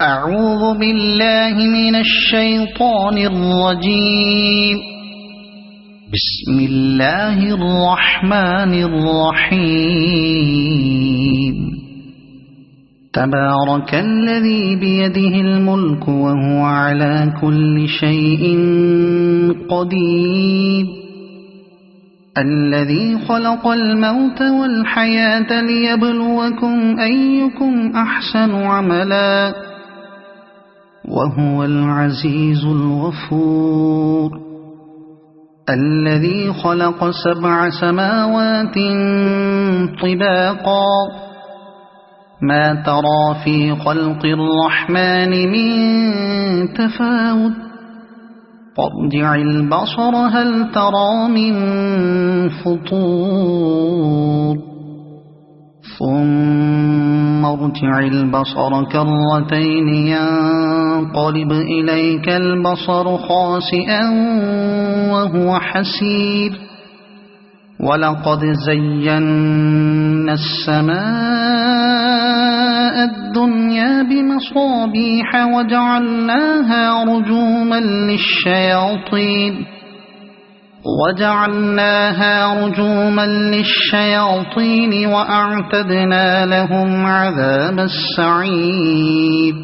أعوذ بالله من الشيطان الرجيم. بسم الله الرحمن الرحيم. تبارك الذي بيده الملك وهو على كل شيء قدير. الذي خلق الموت والحياة ليبلوكم أيكم أحسن عملا وهو العزيز الغفور. الذي خلق 7 سماوات طباقا ما ترى في خلق الرحمن من تفاوت فارجع البصر هل ترى من فطور ثم ارجع البصر كرتين ينقلب إليك البصر خاسئا وهو حسير. ولقد زينا السماء الدنيا بمصابيح وجعلناها رجوما للشياطين وأعتدنا لهم عذاب السعير.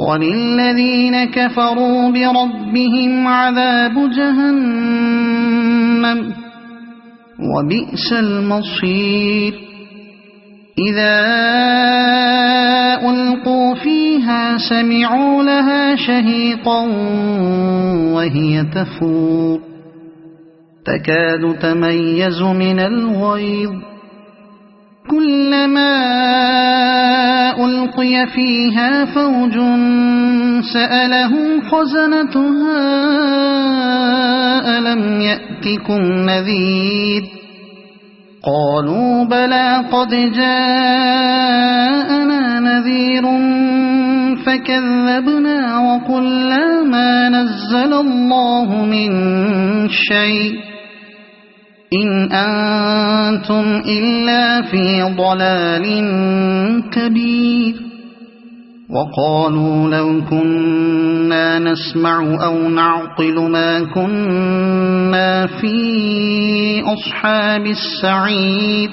وللذين كفروا بربهم عذاب جهنم وبئس المصير. إذا ألقوا فيها سمعوا لها شهيقا وهي تفور تكاد تميز من الغيظ. كلما ألقي فيها فوج سألهم خزنتها ألم يأتكم نذير قالوا بلى قد جاءنا نذير فكذبنا وقلنا ما نزل الله من شيء إن أنتم إلا في ضلال كبير. وقالوا لو كنا نسمع أو نعقل ما كنا في أصحاب السعير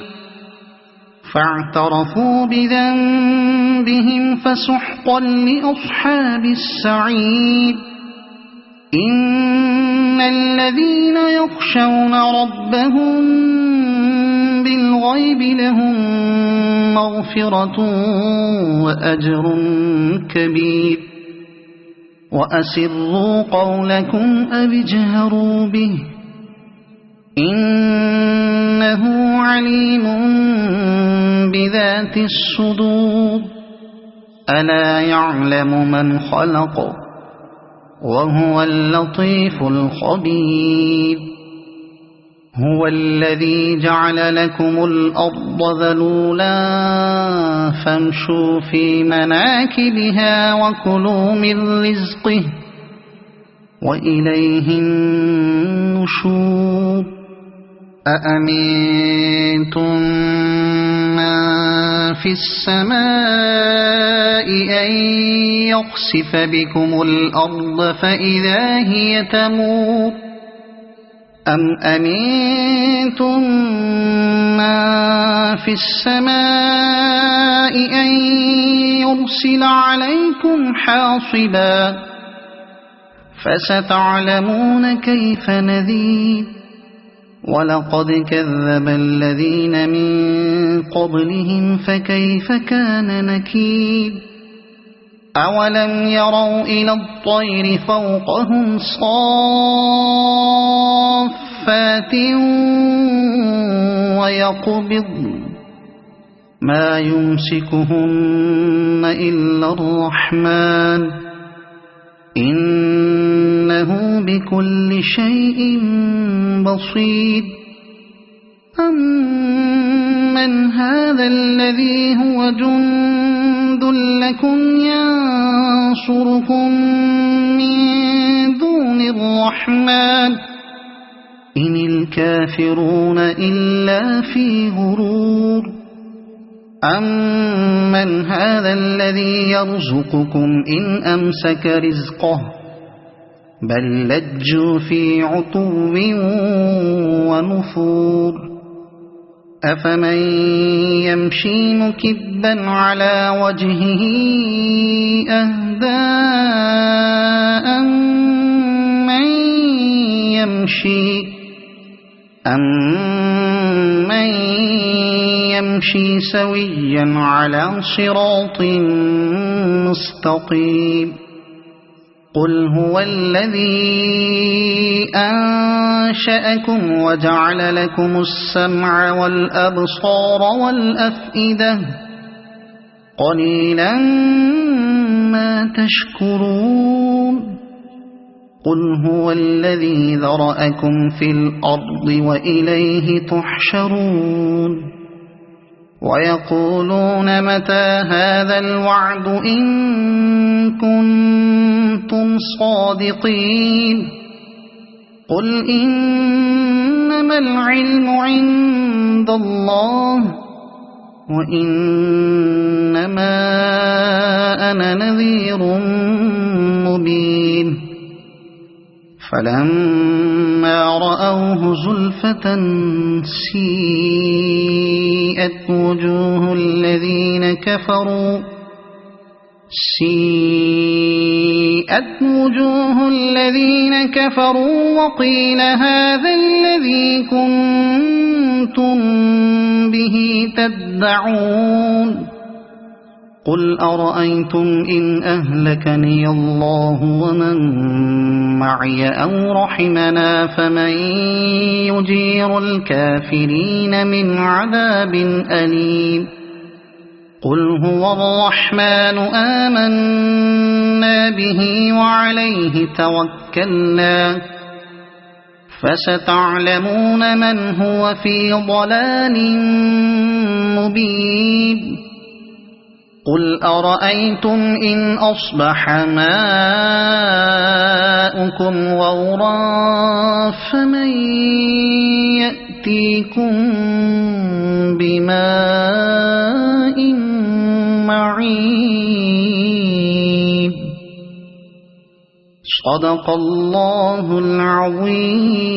فاعترفوا بذنبهم فسحقا لأصحاب السعير. إن الذين يخشون ربهم بالغيب لهم مغفرة وأجر كبير. وأسروا قولكم أو اجهروا به إنه عليم بذات الصدور. ألا يعلم من خلق وهو اللطيف الخبير. هو الذي جعل لكم الأرض ذلولا فامشوا في مناكبها وكلوا من رزقه وإليه النشور. أأمنتم من في السماء أن يخسف بكم الأرض فإذا هي تمور أم أمنتم من في السماء أن يرسل عليكم حاصبا فستعلمون كيف نذير. ولقد كذب الذين من قبلهم فكيف كان نكير. أولم يروا إلى الطير فوقهم صافات ويقبضن ما يمسكهن إلا الرحمن إنه بكل شيء بصير. أمن هذا الذي هو جند لكم ينصركم من دون الرحمن إن الكافرون إلا في غرور. أَمَّنْ هَذَا الَّذِي يَرْزُقُكُمْ إِنْ أَمْسَكَ رِزْقَهُ بَل لَّجُّوا فِي عُتُوٍّ وَنُفُورٍ أَفَمَن يَمْشِي مُكِبًّا عَلَى وَجْهِهِ أَهْدَىٰ أَمَّن يَمْشِي سَوِيًّا عَلَى صِرَاطٍ مُّسْتَقِيمٍ قُلْ هُوَ الَّذِي أَنشَأَكُمْ وَجَعَلَ لَكُمُ السَّمْعَ وَالْأَبْصَارَ وَالْأَفْئِدَةَ قَلِيلًا مَّا تَشْكُرُونَ قُلْ هُوَ الَّذِي ذَرَأَكُمْ فِي الْأَرْضِ وَإِلَيْهِ تُحْشَرُونَ وَيَقُولُونَ مَتَىٰ هَٰذَا الْوَعْدُ إِن كُنتُمْ صَادِقِينَ قُلْ إِنَّمَا الْعِلْمُ عِندَ اللَّهِ وَإِنَّمَا أَنَا نَذِيرٌ مُّبِينٌ فَلَمَّا رَأَوْهُ زُلْفَةً سِيئَتْ وُجُوهُ الَّذِينَ كَفَرُوا وَقِيلَ هَٰذَا الَّذِي كُنتُم بِهِ تَدَّعُونَ قُلْ أَرَأَيْتُمْ إِنْ أَهْلَكَنِيَ اللَّهُ وَمَن مَّعِيَ أَوْ رَحِمَنَا فَمَن يُجِيرُ الْكَافِرِينَ مِنْ عَذَابٍ أَلِيمٍ قُلْ هُوَ الرَّحْمَٰنُ آمَنَّا بِهِ وَعَلَيْهِ تَوَكَّلْنَا فَسَتَعْلَمُونَ مَنْ هُوَ فِي ضَلَالٍ مُّبِينٍ قُلْ أَرَأَيْتُمْ إِنْ أَصْبَحَ مَاؤُكُمْ غَوْرًا فَمَن يَأْتِيكُم بِمَاءٍ مَّعِينٍ صَدَقَ اللَّهُ الْعَظِيمُ.